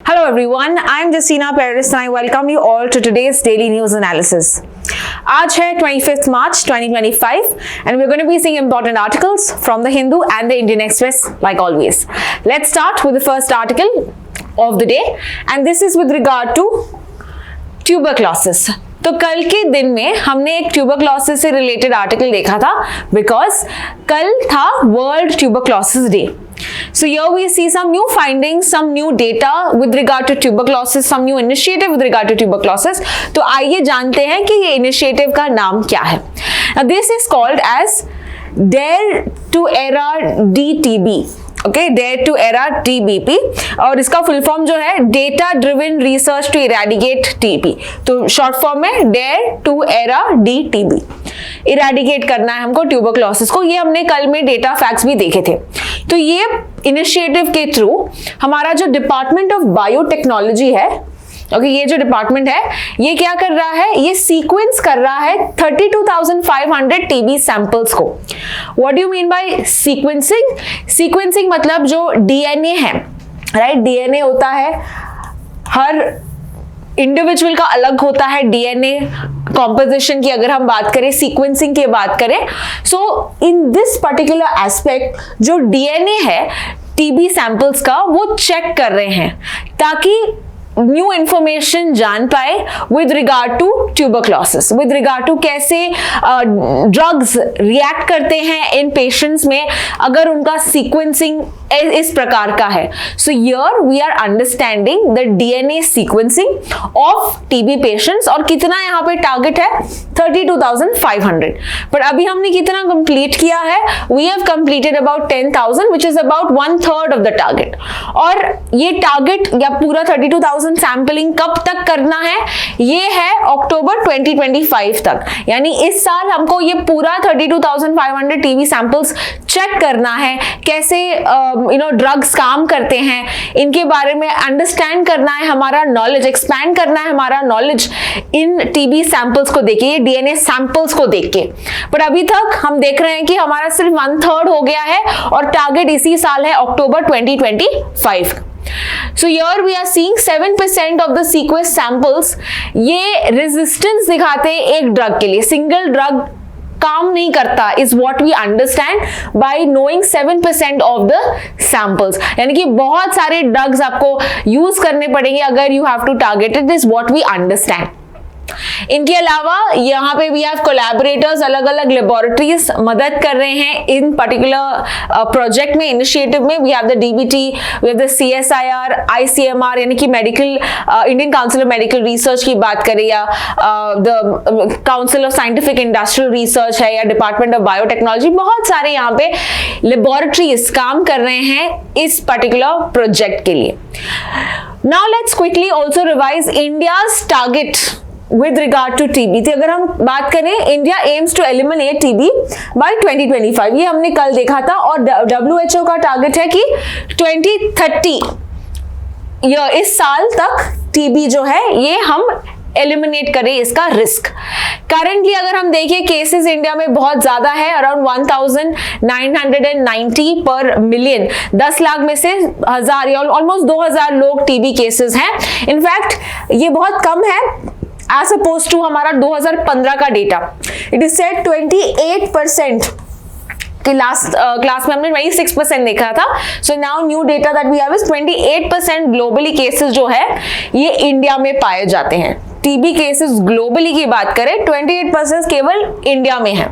Hello everyone, I am Justina Paris and I welcome you all to today's daily news analysis. आज है 25th March 2025 and we're going to be seeing important articles from the Hindu and the Indian Express like always. Let's start with the first article of the day and this is with regard to tuberculosis. तो कल के दिन में हमने एक tuberculosis से related article देखा था बिकॉज कल था world tuberculosis day. So here we see some new findings, some new data with regard to tuberculosis, some new initiative with regard to tuberculosis. तो आइए जानते हैं कि ये इनिशिएटिव का नाम क्या है. Now this is called as Dare to Era DTB. ओके, डेयर टू एरा TBP और इसका फुल फॉर्म जो है data driven research to eradicate TB. तो शॉर्ट फॉर्म में dare to era DTB. Eradicate करना है हमको ट्यूबरक्लोसिस को. ये हमने कल में डेटा फैक्ट्स भी देखे थे. तो ये इनिशिएटिव के थ्रू हमारा जो डिपार्टमेंट ऑफ बायोटेक्नोलॉजी है, ओके, ये जो डिपार्टमेंट है ये क्या कर रहा है, ये सीक्वेंस कर रहा है 32,500 TB सैंपल्स को. What do you mean by sequencing? Sequencing मतलब जो डीएनए है, राइट, डीएनए होता है, हर इंडिविजुअल का अलग होता है डीएनए कॉम्पोजिशन की. अगर हम बात करें सीक्वेंसिंग की बात करें, सो इन दिस पर्टिकुलर एस्पेक्ट जो डीएनए है टीबी सैंपल्स का वो चेक कर रहे हैं ताकि न्यू इंफॉर्मेशन जान पाए with regard to tuberculosis, with regard to कैसे ड्रग्स रिएक्ट करते हैं इन पेशेंट्स में अगर उनका सीक्वेंसिंग इस प्रकार का है. So here we are understanding the DNA sequencing of TB patients. और कितना यहाँ पे टारगेट है 32,500. पर अभी हमने कितना कंप्लीट किया है? We have completed about 10,000 which is about 1/3 of the target. और ये टारगेट या पूरा 32,000 सैंपलिंग कब तक करना है? ये है अक्टूबर 2025 तक. यानी इस साल हमको ये पूरा 32,500 टीबी सैंपल्स चेक करना है. कैसे ड्रग्स काम करते हैं इनके बारे में अंडरस्टैंड करना है, हमारा नॉलेज एक्सपैंड करना है, हमारा नॉलेज इन टीबी सैंपल्स को देख के, ये डीएनए सैंपल्स को देख के. पर अभी तक हम देख रहे हैं कि हमारा सिर्फ 1/3 हो गया है और टारगेट इसी साल है अक्टूबर 2025. So here we are seeing 7% of the sequence samples ये रेजिस्टेंस दिखाते हैं एक ड्रग के लिए. सिंगल ड्रग काम नहीं करता is what we understand by knowing 7% of the samples. यानी कि बहुत सारे ड्रग्स आपको यूज करने पड़ेंगे अगर you have to target it, is what we understand. इनके अलावा यहाँ पे वी हैव कोलैबोरेटर्स, अलग अलग लेबोरेटरीज मदद कर रहे हैं इन पर्टिकुलर प्रोजेक्ट में, इनिशिएटिव में. We have the DBT, we have the CSIR, ICMR यानी कि medical Indian council of medical research की बात करें या the council of scientific industrial research है या डिपार्टमेंट ऑफ बायोटेक्नोलॉजी. बहुत सारे यहाँ पे लेबोरेटरीज काम कर रहे हैं इस पर्टिकुलर प्रोजेक्ट के लिए. Now let's quickly also revise India's target with regard to TB. तो अगर हम बात करें, India aims to eliminate TB by 2025. ये हमने कल देखा था और WHO का टारगेट है कि 2030 इस साल तक TB जो है ये हम एलिमिनेट करें इसका रिस्क. करंटली अगर हम देखें केसेस इंडिया में बहुत ज्यादा है, अराउंड 1990 पर मिलियन. 10 लाख में से 1000 या ऑलमोस्ट 2000 लोग TB केसेस हैं. इनफैक्ट ये बहुत कम है as opposed to हमारा 2015 का डेटा. इट इज सेड 28% कि लास्ट क्लास में हमने 26% देखा था. So now new data that we have is 28% globally cases जो है ये इंडिया में पाए जाते हैं. टीबी केसेस ग्लोबली की बात करें 28% केवल इंडिया में है.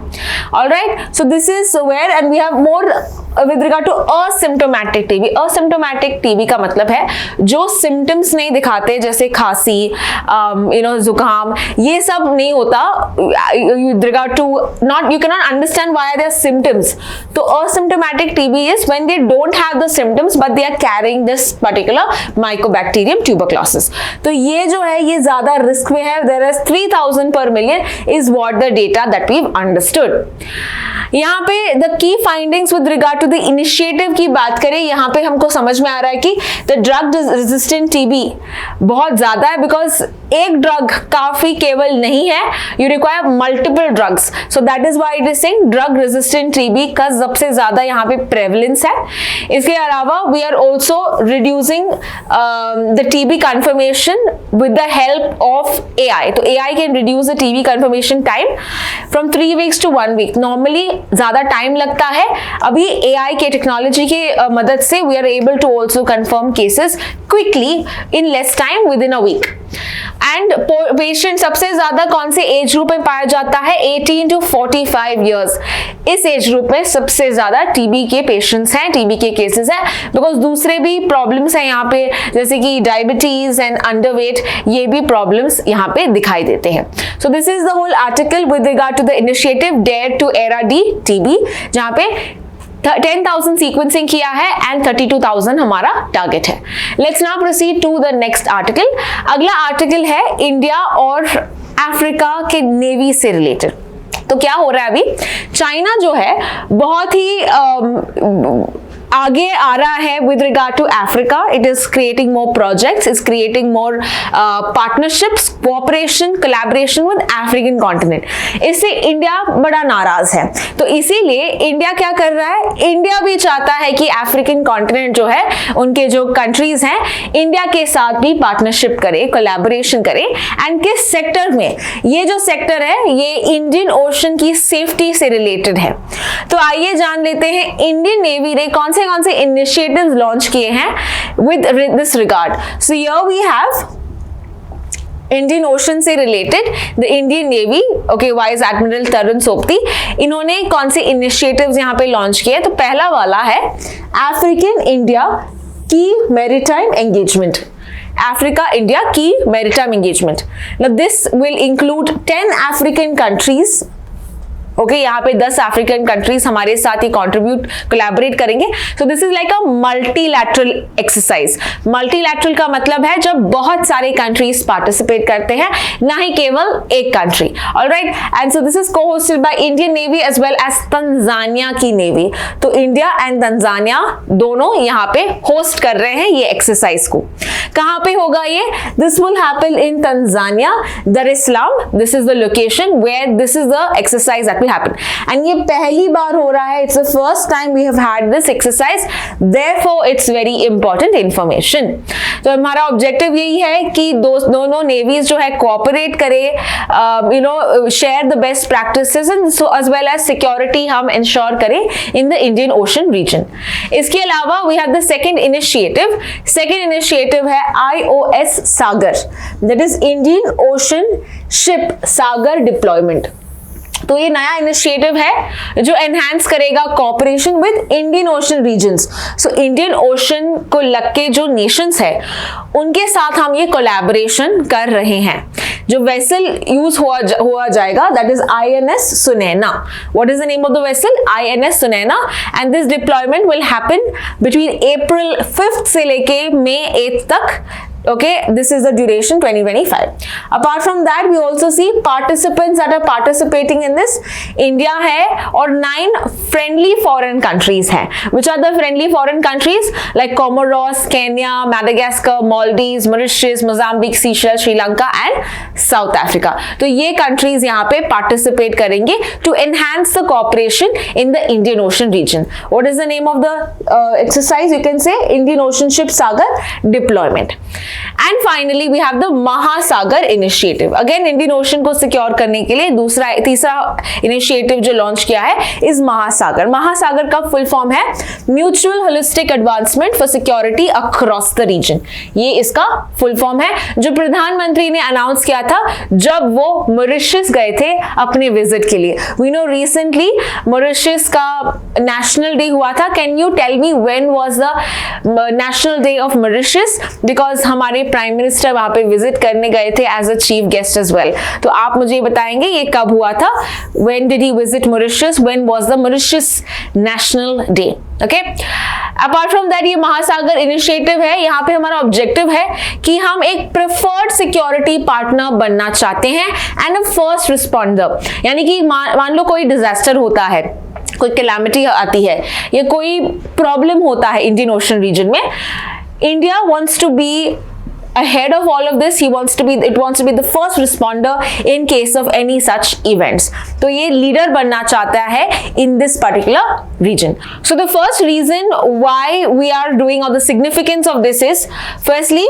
Alright, so this is where and we have more with regard to asymptomatic TB. Asymptomatic TB का मतलब है जो सिम्टम्स नहीं दिखाते, जैसे खांसी, जुकाम, ये सब नहीं होता. With regard to not, you can not understand why their symptoms. तो asymptomatic TB is when they don't have the symptoms but they are carrying this particular mycobacterium tuberculosis. तो ये जो है ये ज्यादा रिस्क में है. There is 3000 per million is what the data that we've understood. यहाँ पे द की findings with regard to the initiative की बात करें, यहाँ पे हमको समझ में आ रहा है कि द ड्रग रेजिस्टेंट टीबी बहुत ज्यादा है बिकॉज एक ड्रग काफी केवल नहीं है, you require multiple drugs. So that is why it is saying drug resistant TB का सबसे ज्यादा यहाँ पे प्रेवलेंस है. इसके अलावा we are also reducing the TB confirmation with the help of AI. तो AI can reduce the TB confirmation time from 3 weeks to 1 week. Normally ज्यादा टाइम लगता है, अभी AI के टेक्नोलॉजी के मदद से we are able to also confirm cases quickly in less time with in a week. And patient सबसे ज्यादा कौन से एज ग्रुप में पाया जाता है? 18 to 45 years. इस एज ग्रुप में सबसे ज्यादा टीबी के पेशेंट्स हैं, टीबी के केसेस हैं, बिकॉज दूसरे भी प्रॉब्लम्स हैं यहाँ पे, जैसे कि डायबिटीज एंड अंडरवेट, ये भी प्रॉब्लम्स यहाँ पे दिखाई देते हैं. So this is the whole article with regard to the initiative dare to eradicate TB, जहाँ पे 10,000 सीक्वेंसिंग किया है एंड 32,000 हमारा टारगेट है. Let's now proceed to the next article. अगला आर्टिकल है इंडिया और अफ्रीका के नेवी से रिलेटेड. तो क्या हो रहा है अभी, चाइना जो है बहुत ही आगे आ रहा है with regard to Africa. It is creating more projects, is creating more partnerships, cooperation, collaboration with African continent. इससे इंडिया बड़ा नाराज है. तो इसीलिए इंडिया क्या कर रहा है, इंडिया भी चाहता है कि अफ्रीकन कॉन्टिनेंट जो है, उनके जो कंट्रीज हैं, इंडिया के साथ भी पार्टनरशिप करे, कोलैबोरेशन करे. एंड किस सेक्टर में? ये जो सेक्टर है ये इंडियन ओशन की सेफ्टी से रिलेटेड है. तो आइए जान लेते हैं इंडियन नेवी ने कौन से इनिशिएटिव्स लॉन्च किए हैं with this regard. So here we have Indian Ocean से related the Indian Navy, okay, vice admiral Tarun Sobti, इन्होंने कौन से इनिशिएटिव्स यहाँ पे लॉन्च किए. तो पहला वाला है अफ्रीकन इंडिया की maritime engagement. Africa India key maritime engagement. Now this will include 10 African countries. Okay, यहाँ पे 10 अफ्रीकन कंट्रीज हमारे साथ ही कॉन्ट्रीब्यूट, कोलैबोरेट करेंगे. सो this is like a multilateral exercise. Multilateral का मतलब है जब बहुत सारे कंट्रीज पार्टिसिपेट करते हैं, ना ही केवल एक country. Alright, and so this is co-hosted by Indian Navy as well as Tanzania की नेवी. तो इंडिया एंड तंजानिया दोनों यहाँ पे होस्ट कर रहे हैं ये एक्सरसाइज को. कहाँ पे होगा ये? This will happen in Tanzania, Dar es Salaam. This is the location where this is the exercise that happen. And ये पहली बार हो रहा है. It's the first time we have had this exercise. Therefore, it's very important information. तो हमारा objective यही है कि दोनों नेवीज जो है कोऑपरेट करे, share the best practices and so as well as security हम इंश्योर करें in the Indian ocean region. इसके अलावा we have the second initiative. Second initiative है IOS Sagar, that is Indian ocean ship Sagar deployment. तो ये नया initiative है जो एनहांस करेगा cooperation with Indian ocean regions. So Indian ocean को लग के जो नेशंस है उनके साथ हम ये कोलैबोरेशन कर रहे हैं. जो वेसल यूज हुआ जाएगा that is INS Sunaina. What is the name of the vessel? INS Sunaina. And this deployment will happen between April 5th से लेके May 8th तक. Okay, this is the duration 2025. Apart from that, we also see participants that are participating in this. India है और 9 friendly foreign countries हैं. Which are the friendly foreign countries? Like Comoros, Kenya, Madagascar, Maldives, Mauritius, Mozambique, Seychelles, Sri Lanka and South Africa. तो ये countries यहाँ पे participate करेंगे to enhance the cooperation in the Indian Ocean region. What is the name of the exercise? You can say Indian Ocean Ship Sagar Deployment. And finally we have the Mahasagar initiative. Again Indian ocean को secure करने के लिए तीसरा initiative जो launch किया है is Mahasagar. Mahasagar का full form है mutual holistic advancement for security across the region. ये इसका फुल फॉर्म है जो प्रधानमंत्री ने अनाउंस किया था जब वो मॉरिशस गए थे अपने विजिट के लिए. वी नो रिसेंटली मॉरिशस का नेशनल डे हुआ था. Can you tell me when was the national day of Mauritius? Because हमारे प्राइम मिनिस्टर वहां पे विजिट करने गए थे as a chief guest as well. तो आप मुझे बताएंगे ये कब हुआ था? When did he visit Mauritius? When was the Mauritius national day? Okay, apart from that ये महासागर इनिशिएटिव है. यहाँ पे हमारा ऑब्जेक्टिव है कि हम एक प्रेफर्ड सिक्योरिटी पार्टनर बनना चाहते हैं एंड अ फर्स्ट रिस्पॉन्डर. यानी कि मान लो कोई डिजास्टर होता है, कोई कैलामिटी आती है या कोई प्रॉब्लम होता है इंडियन ओशन रीजन में, India wants to be ahead of all of this, it wants to be the first responder in case of any such events. तो ये लीडर बनना चाहता है in this particular region. So the first reason why we are doing, or the significance of this is, firstly,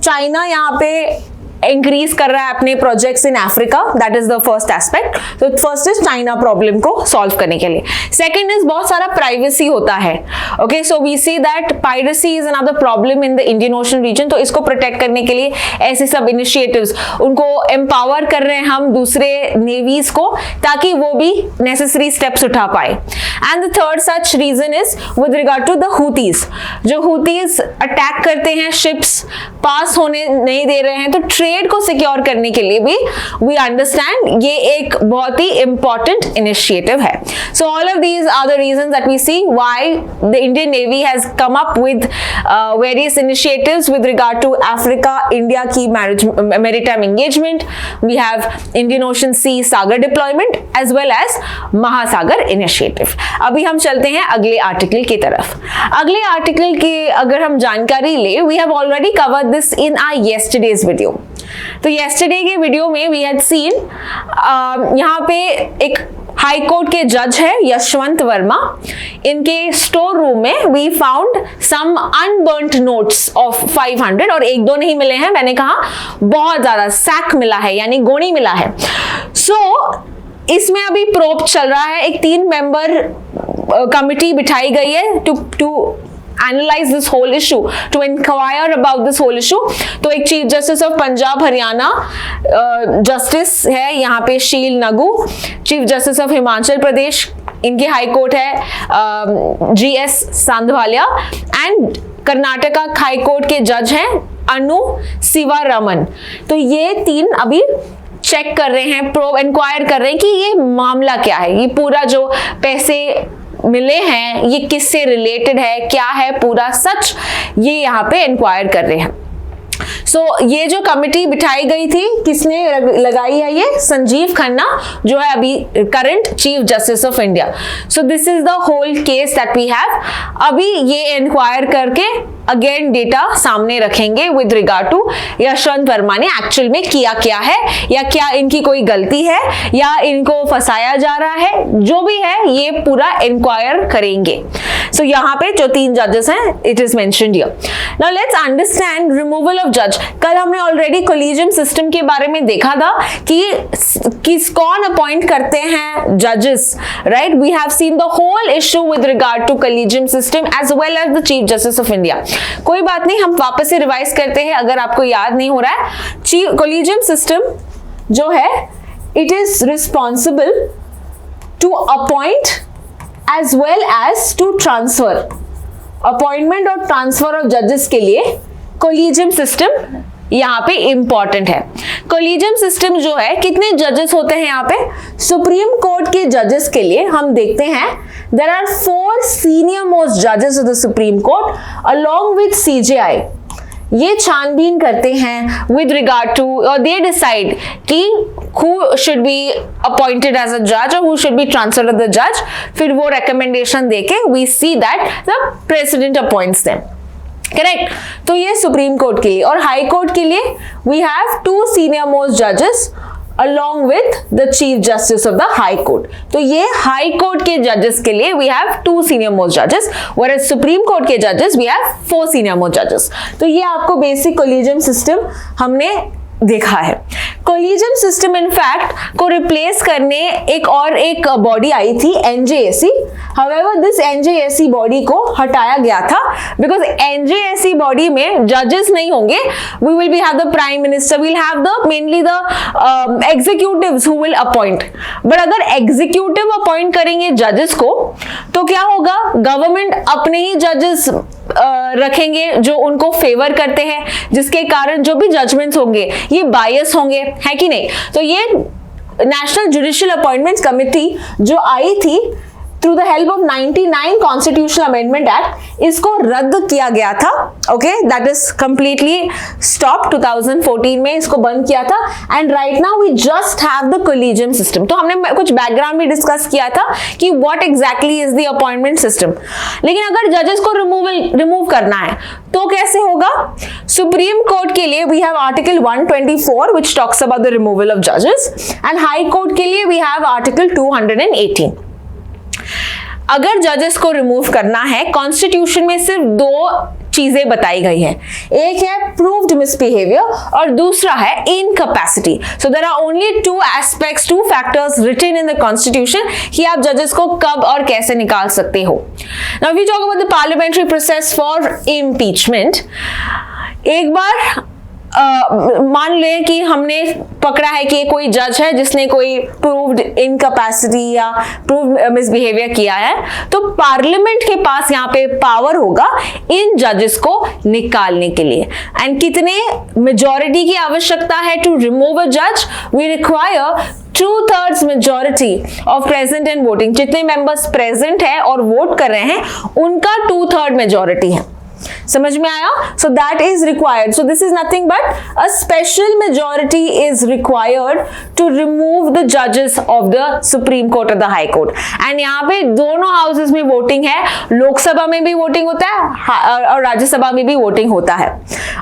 China यहाँ पे increase कर रहा है अपने projects in Africa. That is the first aspect. तो फर्स्ट इज चाइना प्रॉब्लम को solve करने के लिए. सेकंड इज बहुत सारा प्राइवेसी होता है. Okay, so we see that piracy is another problem in the Indian ocean region. तो इसको प्रोटेक्ट करने के लिए ऐसे सब इनिशिएटिव्स, उनको एम्पावर कर रहे हैं हम दूसरे नेवीज को, ताकि वो भी नेसेसरी स्टेप्स उठा पाए. And the third such region is with regard to the Houthis. जो हुतीज अटैक करते हैं, शिप्स पास होने नहीं दे रहे हैं, तो ट्रेड को सिक्योर करने के लिए भी वी अंडरस्टैंड ये एक बहुत ही इंपॉर्टेंट इनिशिएटिव है. So all of these are the reasons that we see why the Indian Navy has come up with various initiatives with regard to Africa, India की maritime engagement. We have Indian Ocean sea Sagar deployment as well as Mahasagar initiative. अभी हम चलते हैं अगले article की तरफ. अगले article की अगर हम जानकारी ले, we have already covered this in our yesterday's video. तो येस्टरडे के वीडियो में वी हैड सीन यहाँ पे एक हाई कोर्ट के जज है यशवंत वर्मा. इनके स्टोर रूम में we found some unburnt notes of 500, और एक दो नहीं मिले हैं, मैंने कहा बहुत ज्यादा सैक मिला है, यानी गोनी मिला है. सो इसमें अभी प्रोब चल रहा है. एक 3 मेंबर कमिटी बिठाई गई है to analyze this whole issue, to inquire about this whole issue. तो एक chief justice of Punjab Haryana justice है यहाँ पे Sheel Nagu. Chief justice of Himachal Pradesh, इनके हाई कोर्ट है GS Sandhawalia. And Karnataka high court के जज हैं अनु शिवारमन. तो ये 3 अभी चेक कर रहे हैं, प्रोब इंक्वायर कर रहे हैं कि ये मामला क्या है, ये पूरा जो पैसे मिले हैं ये किससे रिलेटेड है, क्या है पूरा सच, ये यहाँ पे इंक्वायर कर रहे हैं. सो ये जो कमिटी बिठाई गई थी, किसने लगाई है? ये संजीव खन्ना, जो है अभी current chief justice of India. So this is the whole case that we have. अभी ये इंक्वायर करके अगेन डेटा सामने रखेंगे with regard to Yashwant Varma ने एक्चुअल में किया क्या है, या क्या इनकी कोई गलती है, या इनको फंसाया जा रहा है. जो भी है ये पूरा इंक्वायर करेंगे. सो यहाँ पे जो 3 जजेस हैं, it is mentioned here. Now let's understand removal of जज. कल हमने ऑलरेडी कोलिजियम सिस्टम के बारे में देखा था कि कौन अपॉइंट करते हैं जजेस, right. We have seen the whole issue with regard to collegium system as well as the chief justice of India. कोई बात नहीं, हम वापस से रिवाइज करते हैं अगर आपको याद नहीं हो रहा है. कोलिजियम सिस्टम जो है, it is responsible to appoint as well as to transfer. Appointment और ट्रांसफर ऑफ जजेस के लिए कोलिजियम सिस्टम यहाँ पे इंपॉर्टेंट है. कोलिजियम सिस्टम जो है, कितने जजेस होते हैं यहाँ पे? सुप्रीम कोर्ट के जजेस के लिए हम देखते हैं देयर आर 4 सीनियर मोस्ट जजेस of the supreme court along with CJI. ये छानबीन करते हैं विद रिगार्ड टू, और दे डिसाइड कि who should be appointed as a judge or who should be transferred to the judge. फिर वो recommendation देके we see that the president appoints them. Correct. तो ये सुप्रीम कोर्ट के लिए. और हाई कोर्ट के लिए वी हैव 2 सीनियर मोस्ट जजेस along with the chief justice of the high court. तो ये हाई कोर्ट के जजेस के लिए we have 2 senior most judges, whereas supreme court के जजेस we have 4 senior most judges. तो ये आपको बेसिक कोलिजियम सिस्टम हमने देखा है. कोलिजियम सिस्टम इनफैक्ट को रिप्लेस करने एक बॉडी आई थी NJSC. However, this NJSC body को हटाया गया था because NJSC बॉडी में जजेस नहीं होंगे. We will be have the prime minister, we'll have the mainly the executives who will appoint. But अगर executive appoint करेंगे जजेस को, तो क्या होगा? गवर्नमेंट अपने ही जजेस रखेंगे जो उनको फेवर करते हैं, जिसके कारण जो भी जजमेंट्स होंगे ये बायस होंगे, है कि नहीं. तो ये नेशनल जुडिशियल अपॉइंटमेंट्स कमिटी जो आई थी, through the help of 99 constitutional amendment act इसको रद्द किया गया था. Okay, that is completely stop 2014 में इसको बंद किया था. And right now we just have the collegium system. तो हमने कुछ बैकग्राउंड में डिस्कस किया था कि what exactly is the appointment system. लेकिन अगर जजेस को रिमूव करना है तो कैसे होगा? सुप्रीम कोर्ट के लिए we have article 124 which talks about the removal of जजेस, एंड हाई कोर्ट के लिए वी हैव आर्टिकल 218. अगर जजेस को रिमूव करना है, कॉन्स्टिट्यूशन में सिर्फ दो चीजें बताई गई है. एक है प्रूव्ड मिसबिहेवियर और दूसरा है incapacity. So there are only two aspects, two factors written in the constitution कि आप जजेस को कब और कैसे निकाल सकते हो. Now we talk about the parliamentary process for impeachment. एक बार मान लें कि हमने पकड़ा है कि कोई जज है जिसने कोई प्रूव्ड इनकैपेसिटी या प्रूव्ड मिसबिहेवियर किया है, तो पार्लियामेंट के पास यहाँ पे पावर होगा इन जजेस को निकालने के लिए. एंड कितने मेजॉरिटी की आवश्यकता है टू रिमूव अ जज? We require 2/3 majority of present and voting. जितने मेंबर्स प्रेजेंट है और वोट कर रहे हैं उनका 2/3 मेजॉरिटी है. समझ में आया? So that is required. So this is nothing but a special majority is required to remove the judges of the Supreme Court or the High Court. And यहाँ पे दोनों हाउसेस में वोटिंग है. लोकसभा में भी वोटिंग होता है और राज्यसभा में भी वोटिंग होता है.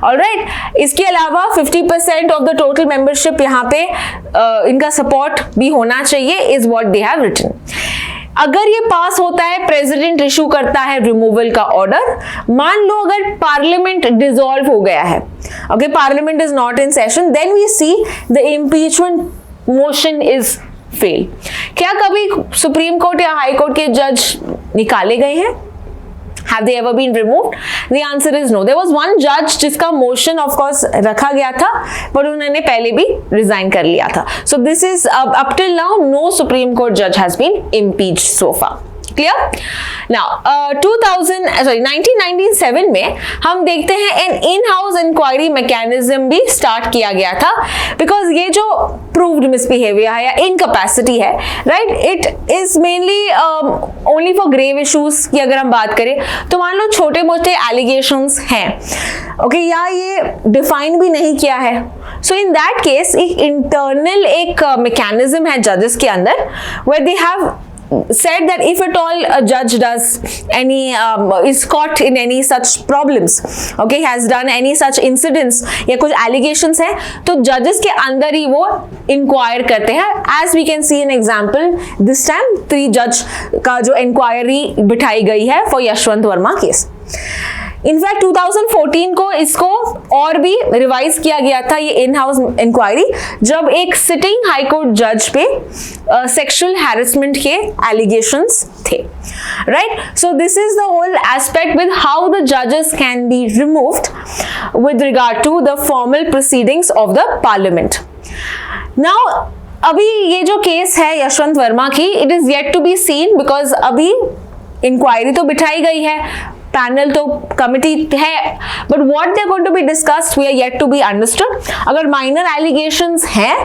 Alright. इसके अलावा 50% of the total membership यहाँ पे इनका सपोर्ट भी होना चाहिए is what they have written. अगर ये पास होता है, प्रेसिडेंट इशू करता है रिमूवल का ऑर्डर. मान लो अगर पार्लियामेंट डिसॉल्व हो गया है, okay, parliament is not in session, then we see the impeachment motion is fail. क्या कभी सुप्रीम कोर्ट या हाई कोर्ट के जज निकाले गए हैं? Have they ever been removed? The answer is no. There was one judge जिसका motion of course रखा गया था, पर उन्होंने पहले भी resign कर लिया था. So this is up till now no Supreme Court judge has been impeached so far. Clear? Now 1997 में हम देखते हैं an in-house inquiry mechanism भी start किया गया था, because ये जो proved misbehavior है या incapacity है, right? It is mainly only for grave issues की अगर हम बात करें तो मान लो छोटे मोटे allegations हैं, okay, या ये define भी नहीं किया है. So in that case एक internal एक mechanism है judges के अंदर where they have said that if at all a judge does any is caught in any such problems, okay, has done any such incidents या कुछ allegations है, तो judges के अंदर ही वो inquire करते हैं. As we can see an example, this time 3 judge का जो inquiry बिठाई गई है for Yashwant Verma case. In fact 2014 को इसको और भी रिवाइज किया गया था ये इन हाउस इंक्वायरी, जब एक सिटिंग हाई कोर्ट जज पे सेक्सुअल हैरेसमेंट के एलिगेशंस थे. Right? So this is the whole aspect with how the जजेस can be removed with regard to the formal proceedings of the parliament. Now अभी ये जो केस है यशवंत वर्मा की, it is yet to be seen, because अभी inquiry तो बिठाई गई है, पैनल तो कमिटी है, but what they are going to be discussed we are yet to B understood. अगर माइनर एलिगेशंस हैं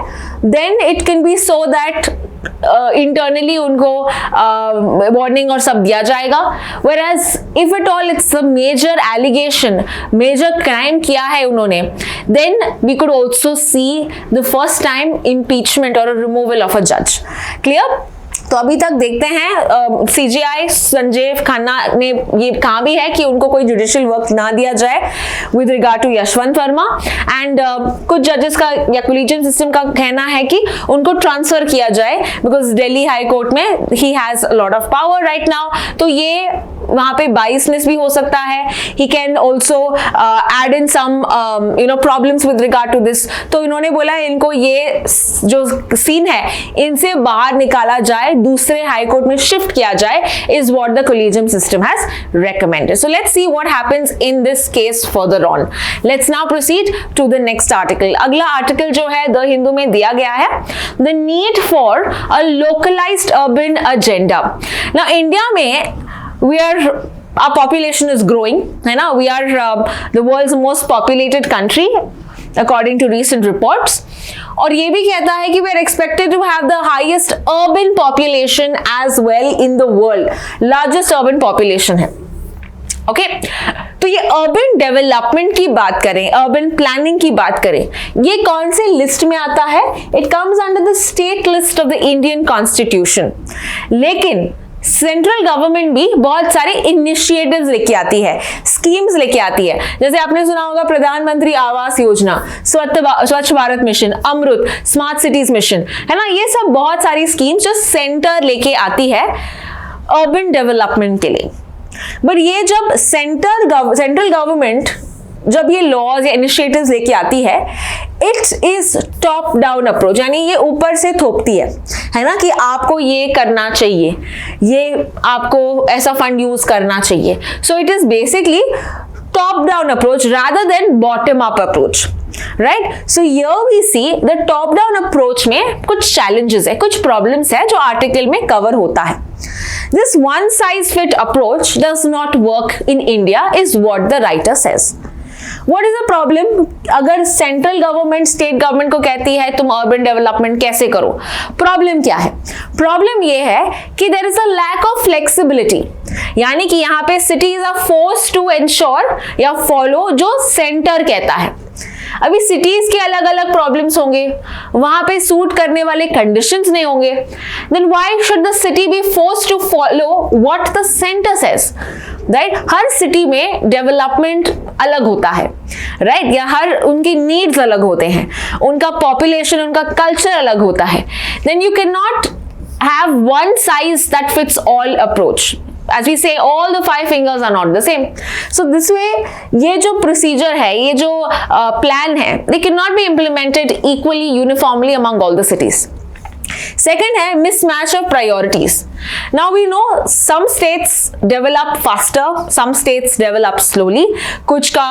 then it can be so that internally उनको वार्निंग और सब दिया जाएगा. whereas if at all it's a major allegation, major crime किया है उन्होंने, then we could also see the first time impeachment or a removal of a judge. Clear? तो अभी तक देखते हैं सीजीआई संजय खन्ना ने ये कहा भी है कि उनको कोई जुडिशियल वर्क ना दिया जाए with regard to Yashwant Varma. And कुछ जजेस का या कोलिजियम सिस्टम का कहना है कि उनको ट्रांसफर किया जाए, बिकॉज दिल्ली हाई कोर्ट में he has lot of power right now. तो ये वहां पे बाइसनेस भी हो सकता है. He can also add in some problems with regard to this. तो इन्होंने बोला इनको ये जो सीन है इनसे बाहर निकाला जाए, दूसरे हाई कोर्ट में शिफ्ट किया जाए, is what the collegium system has recommended. So let's see what happens in this case further on. Let's now proceed to the next article. अगला आर्टिकल जो है द हिंदू में दिया गया है, the need for a localised urban agenda. Now India में our population is growing, है ना? We are the world's most populated country. according to recent reports. और ये भी कहता है कि we are expected to have the highest urban population as well in the world, largest urban population है. Okay तो ये अर्बन डेवलपमेंट की बात करें, अर्बन प्लानिंग की बात करें, ये कौन से लिस्ट में आता है? It comes under the state list of the Indian constitution. लेकिन सेंट्रल गवर्नमेंट भी बहुत सारे इनिशिएटिव्स लेके आती है, स्कीम्स लेके आती है. जैसे आपने सुना होगा प्रधानमंत्री आवास योजना, स्वच्छ भारत मिशन, अमृत, स्मार्ट सिटीज मिशन, है ना. ये सब बहुत सारी स्कीम्स जो सेंटर लेके आती है अर्बन डेवलपमेंट के लिए. बट ये जब सेंट्रल गवर्नमेंट जब ये लॉज या इनिशिएटिव्स लेके आती है, it is top down approach, यानी ये ऊपर से थोपती है ना, कि आपको ये करना चाहिए, ये आपको ऐसा फंड यूज करना चाहिए. So it is basically top down approach rather than bottom up approach, right? So here we see the top down approach में कुछ challenges है, कुछ problems है जो article में cover होता है. This one size fit approach does not work in India is what the writer says. What is the problem? अगर सेंट्रल गवर्नमेंट स्टेट गवर्नमेंट को कहती है तुम अर्बन डेवलपमेंट कैसे करो, प्रॉब्लम क्या है? प्रॉब्लम ये है कि there is a lack of flexibility, यानी कि यहाँ पे cities are force to ensure या फॉलो जो सेंटर कहता है. अभी सिटीज के अलग अलग प्रॉब्लम्स होंगे, वहां पे सूट करने वाले कंडीशंस नहीं होंगे. Then why should the city be forced to follow what the centre says, right? हर सिटी में डेवलपमेंट अलग होता है, राइट? या हर उनकी नीड्स अलग होते हैं, उनका पॉपुलेशन, उनका कल्चर अलग होता है. Then you can not have one size that fits all approach. As we say, all the 5 fingers are not the same. So this way, ये जो procedure है, ये जो plan है, they cannot be implemented equally, uniformly among all the cities. Second है mismatch of priorities. Now we know some states develop faster, some states develop slowly. कुछ का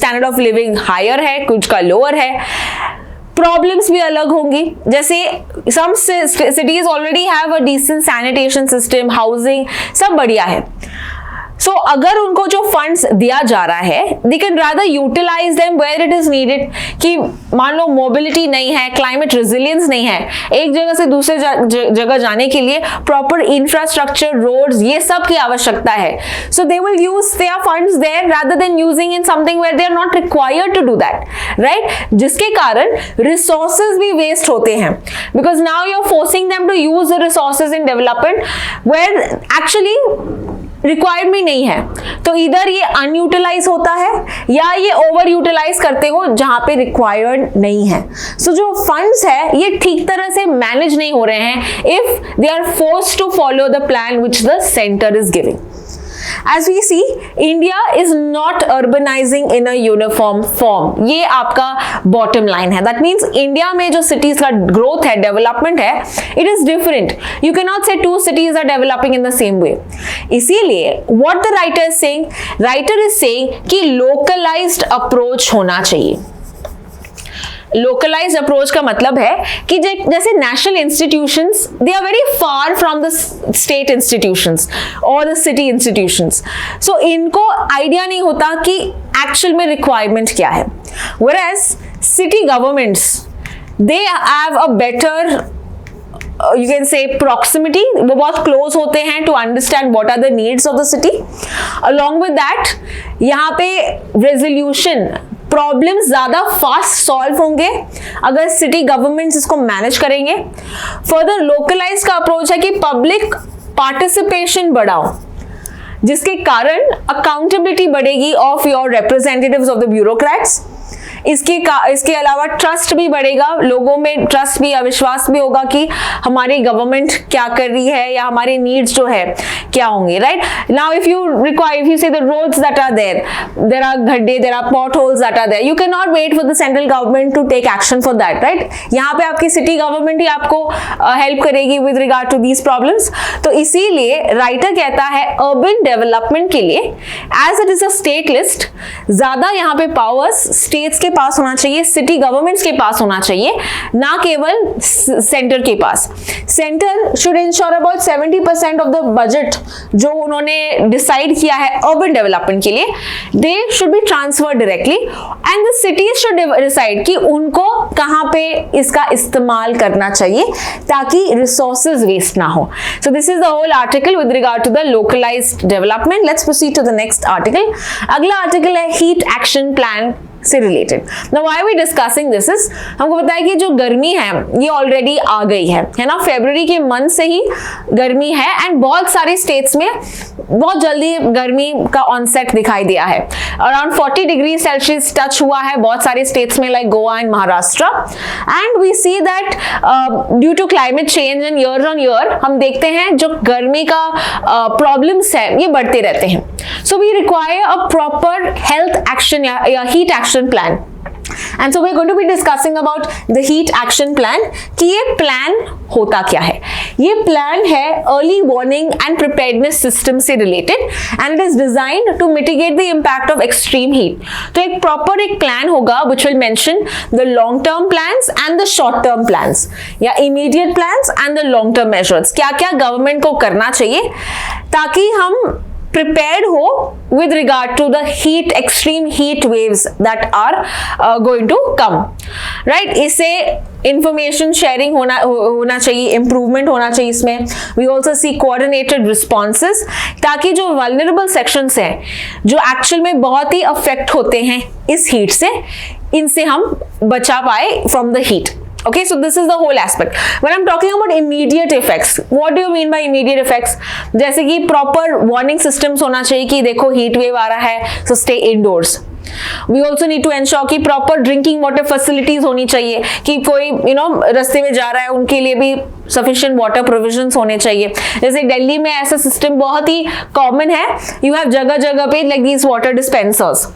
standard of living higher है, कुछ का lower है. Problems भी अलग होंगी. जैसे some cities already have a decent sanitation system, housing, सब बढ़िया है. सो अगर उनको जो फंड्स दिया जा रहा है, they can rather utilise them where it is needed. कि मान लो मोबिलिटी नहीं है, क्लाइमेट रेजिलियंस नहीं है, एक जगह से दूसरे जगह जाने के लिए प्रॉपर इंफ्रास्ट्रक्चर, रोड्स, ये सब की आवश्यकता है. So they will use their funds there rather than using in something where they are not required to do that, right? जिसके कारण रिसोर्सेज भी वेस्ट होते हैं, because now you are forcing them to use the resources in development where actually required भी नहीं है. तो इधर ये अनयूटिलाइज होता है या ये ओवर यूटिलाइज करते हो जहां पे रिक्वायर्ड नहीं है. सो जो फंड्स है ये ठीक तरह से मैनेज नहीं हो रहे हैं if they are forced to follow the plan which the centre is giving. As we see, India is not urbanizing in a uniform form. ये आपका bottom line है. That means India में जो cities का growth है, development है, it is different. You cannot say 2 cities are developing in the same way. इसीलिए what the writer is saying? Writer is saying कि localized approach होना चाहिए. लोकलाइज्ड अप्रोच का मतलब है कि जैसे national institutions they are very far from the state institutions और द सिटी इंस्टीट्यूशंस. सो इनको आइडिया नहीं होता कि एक्चुअल में रिक्वायरमेंट क्या है. Whereas city governments they have a better you can say proximity, वो बहुत क्लोज होते हैं to understand what are the needs of the city. Along with that, यहाँ पे resolution प्रॉब्लम्स ज्यादा फास्ट सॉल्व होंगे अगर सिटी गवर्नमेंट्स इसको मैनेज करेंगे. फर्दर लोकलाइज का अप्रोच है कि पब्लिक पार्टिसिपेशन बढ़ाओ, जिसके कारण अकाउंटेबिलिटी बढ़ेगी of your representatives of the bureaucrats. इसके अलावा ट्रस्ट भी बढ़ेगा, लोगों में ट्रस्ट भी, अविश्वास भी होगा कि हमारी गवर्नमेंट क्या कर रही है या हमारे नीड्स जो है क्या होंगे, right? Now if you say the roads that are there are गड्ढे, there are potholes that are there, you can not wait for the central government to take action for that, right? यहाँ पे आपकी city government ही आपको help करेगी with regard to these problems. तो इसीलिए writer कहता है अर्बन डेवलपमेंट के लिए as it is a state list, ज्यादा यहाँ पे पावर्स स्टेट्स के पास होना चाहिए, सिटी गवर्नमेंट्स के पास होना चाहिए, ना केवल सेंटर के पास। Centre should ensure about 70% of the budget जो उन्होंने डिसाइड किया है अर्बन डेवलपमेंट के लिए, they should be transfer directly, and the cities should decide कि उनको कहां पे इसका इस्तेमाल करना चाहिए ताकि रिसोर्सेज वेस्ट ना हो। So this is the whole article with regard to the localised development. Let's proceed to the next article. अगला आर्टिकल है हीट एक्शन प्लान से related. Now why we discussing this is, हमको पता है कि जो गर्मी है ये ऑलरेडी आ गई है ना, फरवरी के मंथ से ही गर्मी है, एंड बहुत सारे स्टेट्स में बहुत जल्दी गर्मी का ऑनसेट दिखाई दिया है। अराउंड 40 डिग्री सेल्सियस टच हुआ है बहुत सारे स्टेट्स में, like Goa and Maharashtra, and we see that due to climate change and year on year हम देखते हैं जो गर्मी का प्रॉब्लम्स है ये बढ़ते रहते हैं। So we require a proper health action या heat action plan, and so we're going to be discussing about the heat action plan कि ये प्लान होता क्या है। ये प्लान है early warning and preparedness system से related, and it is designed to mitigate the impact of extreme heat. तो एक प्रॉपर एक प्लान होगा which will mention the long term plans and the short term plans, या immediate plans and the long term measures, क्या क्या government को करना चाहिए ताकि हम prepared हो with regard to the heat, extreme heat waves that are going to come, right? इसे information sharing होना चाहिए, improvement होना चाहिए इसमें। We also see coordinated responses ताकि जो vulnerable sections हैं जो actual में बहुत ही affect होते हैं इस heat से, इनसे हम बचा पाए from the heat। Okay, so this is the whole aspect. When I'm talking about immediate effects, what do you mean by immediate effects? जैसे कि proper warning systems होना चाहिए कि देखो heat wave आ रहा है, so stay indoors. We also need to ensure कि proper drinking water facilities होनी चाहिए, कि कोई रास्ते में जा रहा है उनके लिए भी sufficient water provisions होने चाहिए। जैसे दिल्ली में ऐसा सिस्टम बहुत ही कॉमन है, you have जगह जगह पे like these water dispensers।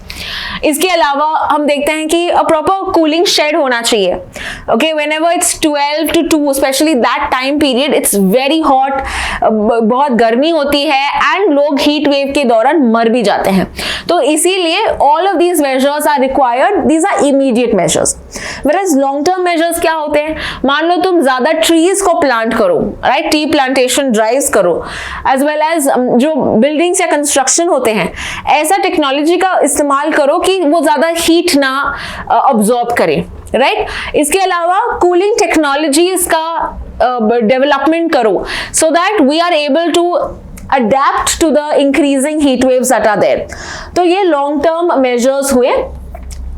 इसके अलावा हम देखते हैं कि a proper cooling shed होना चाहिए। Okay, whenever it's 12 to 2, especially that time period, it's very hot, बहुत गर्मी होती है एंड लोग हीट वेव के दौरान मर भी जाते हैं। तो इसीलिए all of these measures are required, these are immediate measures. Whereas long term measures क्या होते हैं, मान लो तुम ज्यादा trees को प्लांट करो, राइट, टी प्लांटेशन ड्राइव्स करो, एज वेल एज जो बिल्डिंग्स या कंस्ट्रक्शन होते हैं ऐसा टेक्नोलॉजी का इस्तेमाल करो कि वो ज्यादा हीट ना अब्सॉर्ब करे, राइट। इसके अलावा कूलिंग टेक्नोलॉजीज का डेवलपमेंट करो so that we are able to adapt to the increasing heat waves that are there. तो ये long term measures हुए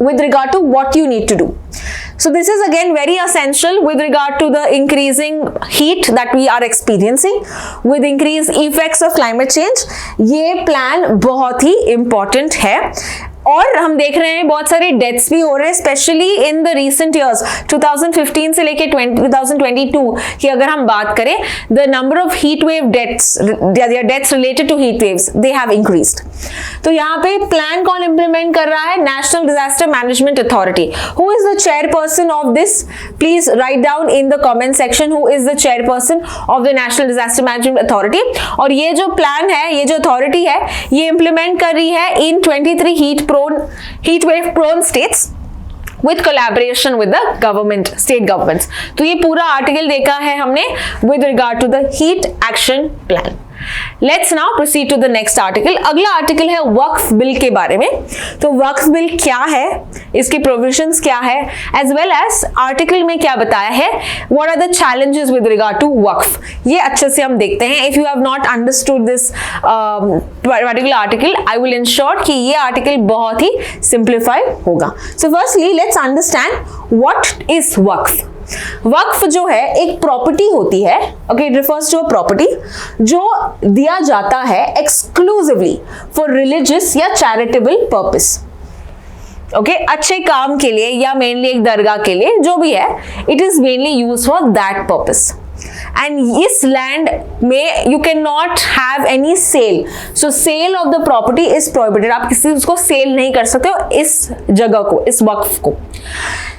with regard to what you need to do. So this is again very essential with regard to the increasing heat that we are experiencing with increased effects of climate change. ये plan बहुत ही important है और हम देख रहे हैं बहुत सारे डेथ्स भी हो रहे हैं, specially in the recent years 2015 से लेके 2022 की अगर हम बात करें, the number of heat wave deaths related to heat waves they have increased. तो यहाँ पे प्लान कौन इंप्लीमेंट कर रहा है? National disaster management authority. Who is the chairperson of this? Please write down in the comment section who is the chairperson of the national disaster management authority. और ये जो प्लान है, ये जो अथॉरिटी है, ये इंप्लीमेंट कर रही है इन 23 heat wave prone states with collaboration with the government, state governments. तो ये पूरा आर्टिकल देखा है हमने with regard to the heat action plan. Let's now proceed to the next article. अगला आर्टिकल है वक्फ बिल के बारे में। तो वक्फ बिल क्या है, इसकी प्रोविजंस क्या है, एज वेल एज आर्टिकल में क्या बताया है, what are the challenges with regard to वक्फ, ये अच्छे से हम देखते हैं। If you have not understood this particular article, I will ensure कि ये आर्टिकल बहुत ही simplify होगा। So firstly, let's understand what is वक्फ। वक्फ जो है एक प्रॉपर्टी होती है, okay, it refers to a property जो दिया जाता है एक्सक्लूसिवली फॉर रिलीजियस या चैरिटेबल पर्पस, ओके, अच्छे काम के लिए या मेनली एक दरगाह के लिए, जो भी है, it is mainly use for that purpose. And इस लैंड में you can not have any sale, so sale of the property is prohibited. आप किसी उसको सेल नहीं कर सकते हो इस जगह को, इस वक्फ को।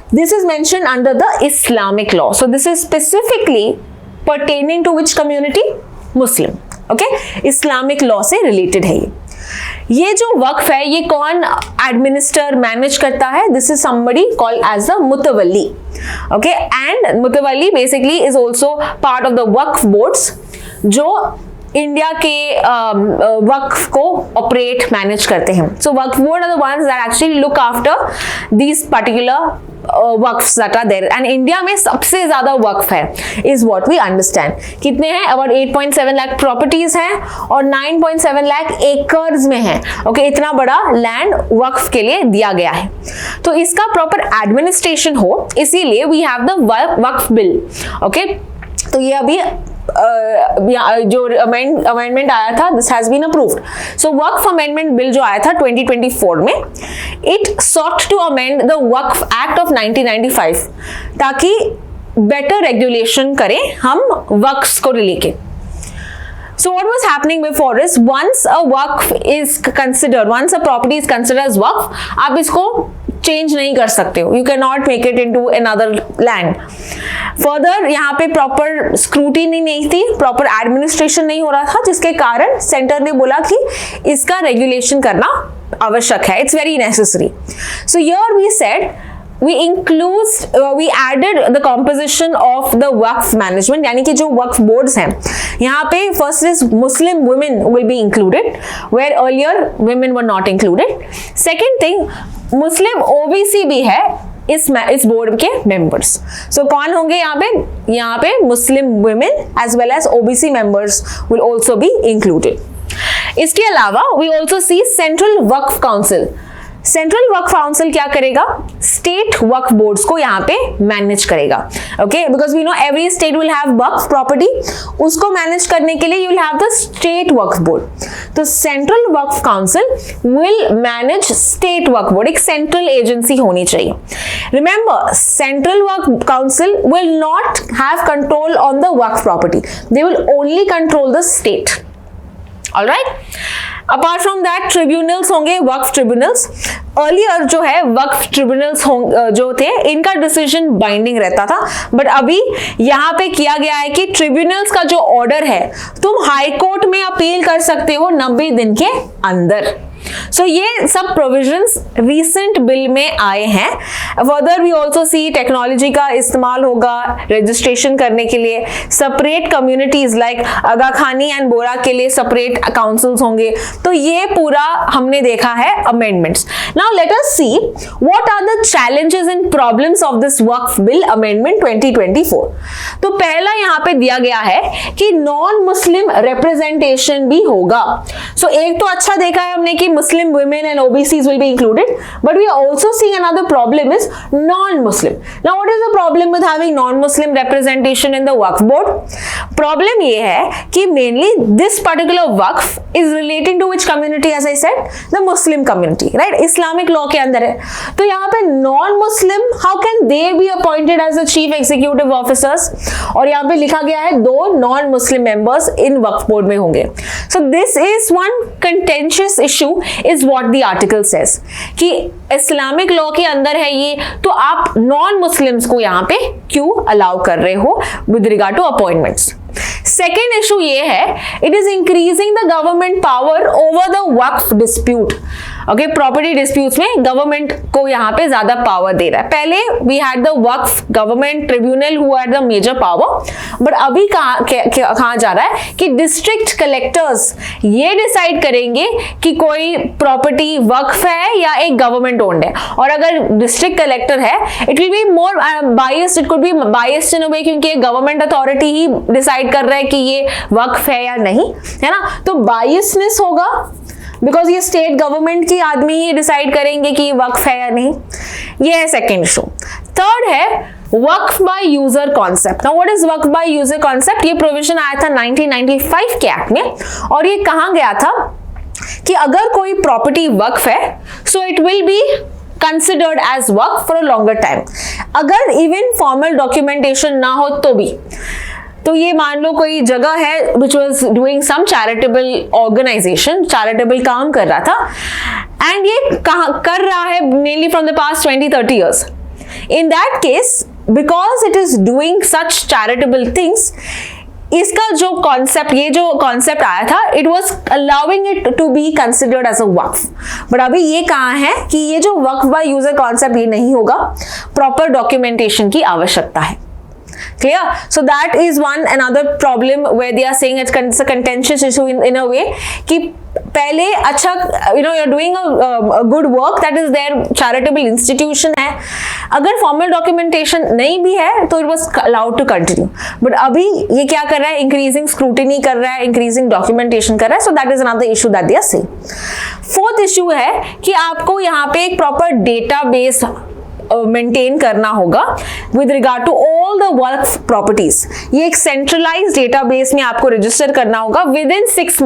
This is mentioned under the Islamic law. So this is specifically pertaining to which community? Muslim. Okay? Islamic law से related है ये। ये जो वक्फ है ये कौन एडमिनिस्टर मैनेज करता है? This is somebody called as the mutawalli. Okay, and mutawalli basically is also part of the waqf boards जो इंडिया के वक्फ को ऑपरेट मैनेज करते हैं. So waqf board are the ones that actually look after these particular waqfs that are there. And India में सबसे ज्यादा वक्फ है इज व्हाट वी अंडरस्टैंड. कितने हैं? अबाउट 8.7 लाख प्रॉपर्टीज हैं और 9.7 लाख एकर्स में है. ओके, इतना बड़ा लैंड वक्फ के लिए दिया गया है. तो इसका प्रॉपर एडमिनिस्ट्रेशन हो, इसीलिए we have the Waqf bill. Okay, तो ये अभी जो अमेंडमेंट आया था, this has been approved. So Waqf amendment bill जो आया था 2024 में, it sought to amend the Waqf act of 1995 ताकि बेटर रेगुलेशन करें हम वक्फ को लेके. So what was happening before is once a waqf is considered, once a property is considered as waqf, आप इसको चेंज नहीं कर सकते हो. You can not make it into another land. Further यहाँ पे प्रॉपर स्क्रूटिनी नहीं थी, प्रॉपर एडमिनिस्ट्रेशन नहीं हो रहा था, जिसके कारण सेंटर ने बोला कि इसका रेगुलेशन करना आवश्यक है. It's very necessary. So here we said we added the composition of the waqf management, यानी कि जो वक्फ बोर्ड्स हैं यहाँ पे first is Muslim women will be included where earlier women were not included. Second thing, Muslim OBC भी है इस board के मेंबर्स. सो कौन होंगे यहाँ पे Muslim women as well as OBC members will also be included. इसके अलावा we also see central Waqf council. Central Waqf council क्या करेगा? स्टेट वक्फ बोर्ड्स को यहाँ पे मैनेज करेगा. Okay, because we know every state will have waqf property, उसको मैनेज करने के लिए you will have the state waqf board. तो central Waqf council will manage state waqf board. एक सेंट्रल एजेंसी होनी चाहिए. Remember, central Waqf council will not have control on the waqf property, they will only control the state. Alright, apart from that tribunals होंगे, waqf tribunals. Earlier जो है वक्फ tribunals जो थे इनका decision binding रहता था, बट अभी यहाँ पे किया गया है कि ट्रिब्यूनल्स का जो ऑर्डर है तुम हाई कोर्ट में अपील कर सकते हो 90 दिन के अंदर. सो ये सब प्रोविजंस रीसेंट बिल में आए हैं. Further we also see technology का इस्तेमाल होगा रजिस्ट्रेशन करने के लिए. सेपरेट कम्युनिटीज लाइक आगा खानी एंड बोरा के लिए सेपरेट काउंसिल्स होंगे. तो ये पूरा हमने देखा है amendments. Now let us see what are the challenges and problems of this Waqf bill amendment 2024. तो पहला यहाँ पे दिया गया है कि नॉन मुस्लिम रिप्रेजेंटेशन भी होगा. सो एक तो अच्छा देखा है हमने कि Muslim women and OBCs will be included, but we are also seeing another problem is non-Muslim. Now, what is the problem with having non-Muslim representation in the Waqf board? Problem ये है कि mainly this particular Waqf is relating to which community, as I said, the Muslim community, right? Islamic law के अंदर है. तो यहाँ पे non-Muslim, how can they be appointed as the chief executive officers? और यहाँ पे लिखा गया है 2 non-Muslim members in Waqf board में होंगे. So this is one contentious issue is what the article says कि इस्लामिक लॉ के अंदर है ये, तो आप नॉन मुस्लिम्स को यहाँ पे क्यों अलाउ कर रहे हो with regard to appointments. Second issue ये है, it is increasing the government power over the Waqf dispute. Okay, property disputes में गवर्नमेंट को यहाँ पे ज्यादा पावर दे रहा है. पहले we had the Waqf government tribunal who had the major power, but अभी कहाँ जा रहा है कि डिस्ट्रिक्ट कलेक्टर्स ये डिसाइड करेंगे कि कोई प्रॉपर्टी वक्फ है या एक गवर्नमेंट ओन्ड है. और अगर डिस्ट्रिक्ट कलेक्टर है, it will be more biased, it could be biased in a way, क्योंकि गवर्नमेंट अथॉरिटी ही डिसाइड कर रहा है कि ये वक्फ है या नहीं, है ना. तो बायसनेस होगा बिकॉज ये स्टेट गवर्नमेंट की आदमी ही डिसाइड करेंगे कि ये वक्फ है या नहीं. ये है सेकेंड इशू. थर्ड है waqf by user concept. Now what is waqf by user concept? ये प्रोविजन आया था 1995 के एक्ट में, और ये कहा गया था कि अगर कोई प्रॉपर्टी वक्फ है, so it will B considered as work for a longer time. अगर even formal documentation ना हो तो भी, तो ये मान लो कोई जगह है which was doing some charitable organization, charitable काम कर रहा था, and ये कर रहा है mainly from the past 20-30 years. In that case, because it is doing such charitable things, इसका जो कॉन्सेप्ट, ये जो कॉन्सेप्ट आया था, it was allowing it to be considered as a Waqf, but अभी ये कहाँ है कि ये जो वक्फ बाय यूजर कॉन्सेप्ट ये नहीं होगा, प्रॉपर डॉक्यूमेंटेशन की आवश्यकता है। Clear? So that is one another problem where they are saying it's a contentious issue in a way कि पहले अच्छा you're doing a good work, that is their charitable institution है, अगर formal documentation नहीं भी है तो it was allowed to continue, but अभी ये क्या कर रहा है, increasing scrutiny कर रहा है, increasing documentation कर रहा है, so that is another issue that they are saying. Fourth issue है कि आपको यहाँ पे एक proper database मेंटेन करना होगा with regard to all the Waqf properties. ये एक सेंट्रलाइज्ड डेटाबेस में आपको रजिस्टर करना होगा within 6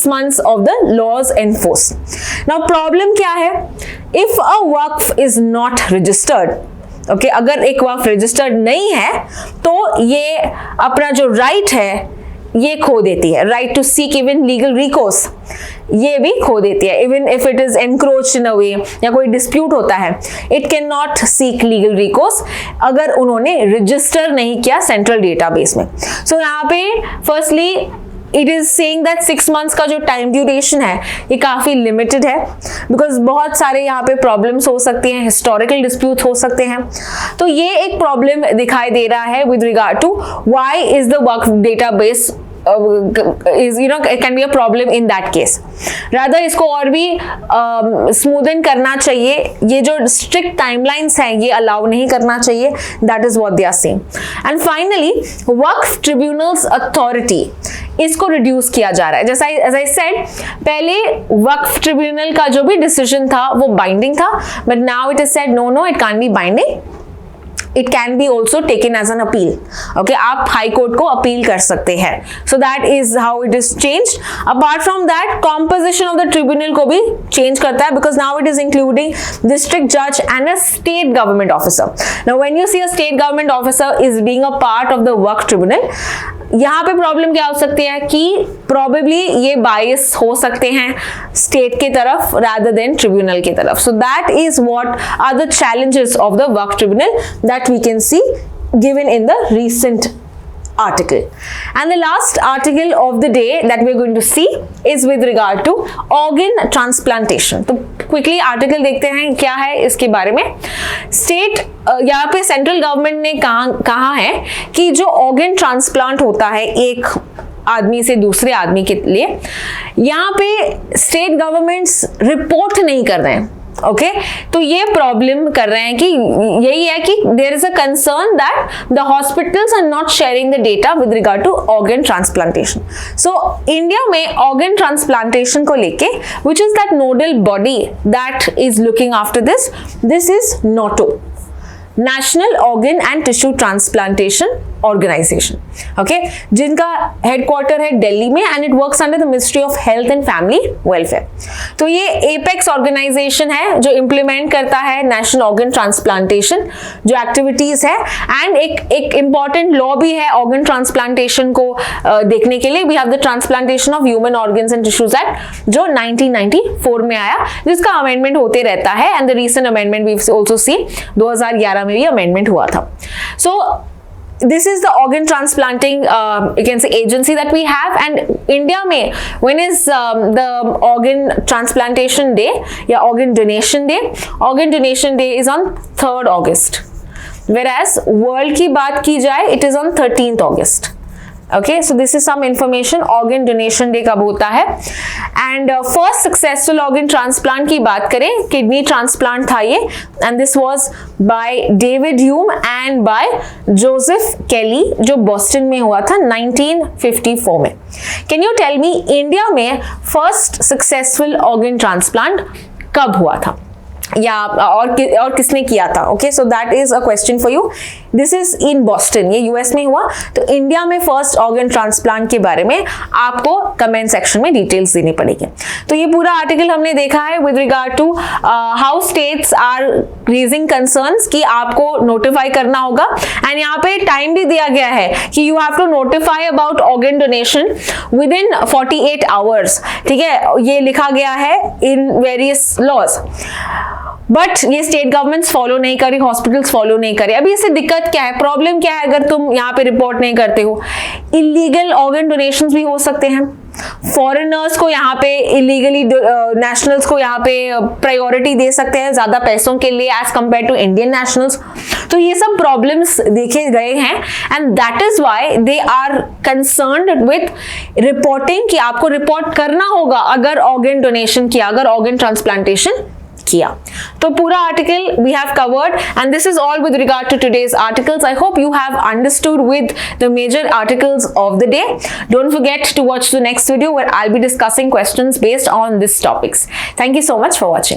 months of the laws enforce. Now problem क्या है, if a Waqf is not registered, okay, अगर एक वक्फ रजिस्टर्ड नहीं है तो ये अपना जो राइट है ये खो देती है, right to seek even legal recourse ये भी खो देती है, even if it is encroached in a way, या कोई डिस्प्यूट होता है, it can not seek legal recourse अगर उन्होंने रजिस्टर नहीं किया सेंट्रल डेटाबेस में। सो यहाँ पे firstly it is saying that 6 months का जो टाइम ड्यूरेशन है ये काफी लिमिटेड है, बिकॉज बहुत सारे यहाँ पे प्रॉब्लम्स हो सकती हैं, हिस्टोरिकल डिस्प्यूट हो सकते हैं, तो ये एक प्रॉब्लम दिखाई दे रहा है with regard to why is the Waqf database is it can be a problem in that case. Rather इसको और भी स्मूदन करना चाहिए, ये जो स्ट्रिक्ट टाइमलाइंस हैं ये अलाउ नहीं करना चाहिए, that is what they are saying. And finally Waqf tribunals authority, इसको रिड्यूस किया जा रहा है। जैसा as I said, पहले वक्फ ट्रिब्यूनल का जो भी डिसीजन था वो बाइंडिंग था, but now it is said no it can't be binding, it can be also taken as an appeal. Okay, आप हाई कोर्ट को अपील कर सकते हैं, so that is how it is changed. Apart from that, composition of the tribunal को भी change करता है, because now it is including district judge and a state government officer. Now when you see a state government officer is being a part of the work tribunal, यहाँ पे problem क्या हो सकती है कि प्रोबेबली ये बायस हो सकते हैं स्टेट के तरफ rather than ट्रिब्यूनल की तरफ. So that is what are the challenges of the work tribunal that we can see given in the recent article. And the last article of the day that we are going to see is with regard to organ transplantation. तो quickly article देखते हैं क्या है इसके बारे में. State यहाँ पे सेंट्रल गवर्नमेंट ने कहा है कि जो ऑर्गन ट्रांसप्लांट होता है एक आदमी से दूसरे आदमी के लिए, यहाँ पे स्टेट गवर्नमेंट्स रिपोर्ट नहीं कर रहे हैं. ओके तो ये प्रॉब्लम कर रहे हैं कि यही है कि there is a concern that the hospitals are not sharing the data with regard to organ transplantation. So India में ऑर्गन ट्रांसप्लांटेशन को लेके which is that nodal body that is looking after this is NOTTO, national organ and tissue transplantation organisation. Okay जिनका headquarter है दिल्ली में and it works under the ministry of health and family welfare. तो ये apex organisation है जो implement करता है national organ transplantation जो एक्टिविटीज है, एंड एक इंपॉर्टेंट लॉ भी है ऑर्गन ट्रांसप्लांटेशन को देखने के लिए. We have the transplantation of human organs and tissues act जो 1994 में आया, जिसका अमेंडमेंट होते रहता है, and the recent amendment we also see 2011 में भी अमेंडमेंट हुआ था. सो this is the organ transplanting you can say agency that we have. And India mein when is the organ transplantation day या organ donation day? Organ donation day is on 3rd August, whereas world की बात की जाए it is on 13th August. Okay, so this is some information. Organ donation day कब होता है, and first successful organ transplant की बात करें, kidney transplant था ये, and this was by David Hume and by Joseph Kelly जो Boston में हुआ था 1954 में. Can you tell me India में first successful organ transplant कब हुआ था या और किसने किया था? Okay so that is a question for you. This is in Boston, ये यूएस में हुआ. तो इंडिया में फर्स्ट ऑर्गन ट्रांसप्लांट के बारे में आपको कमेंट सेक्शन में डिटेल्स देनी पड़ेगी. तो ये पूरा आर्टिकल हमने देखा है with regard to how states are raising concerns कि आपको नोटिफाई करना होगा, एंड यहाँ पे टाइम भी दिया गया है कि you have to notify about organ donation within 48 hours. ठीक है, ये लिखा गया है इन वेरियस लॉज. बट ये स्टेट गवर्नमेंट्स फॉलो नहीं करी, हॉस्पिटल्स फॉलो नहीं करे। अभी इससे दिक्कत क्या है, प्रॉब्लम क्या है? अगर तुम यहाँ पे रिपोर्ट नहीं करते हो, इलीगल ऑर्गन डोनेशंस भी हो सकते हैं। फॉरेनर्स को यहाँ पे इलीगली, नेशनल्स को यहाँ पे प्रायोरिटी दे सकते हैं ज्यादा पैसों के लिए as compare to Indian nationals. तो ये सब प्रॉब्लम्स देखे गए हैं and that is why they are concerned with reporting, कि आपको रिपोर्ट करना होगा अगर ऑर्गन डोनेशन किया, अगर ऑर्गन ट्रांसप्लांटेशन किया। तो पूरा article we have covered and this is all with regard to today's articles. I hope you have understood with the major articles of the day. Don't forget to watch the next video where I'll be discussing questions based on these topics. Thank you so much for watching.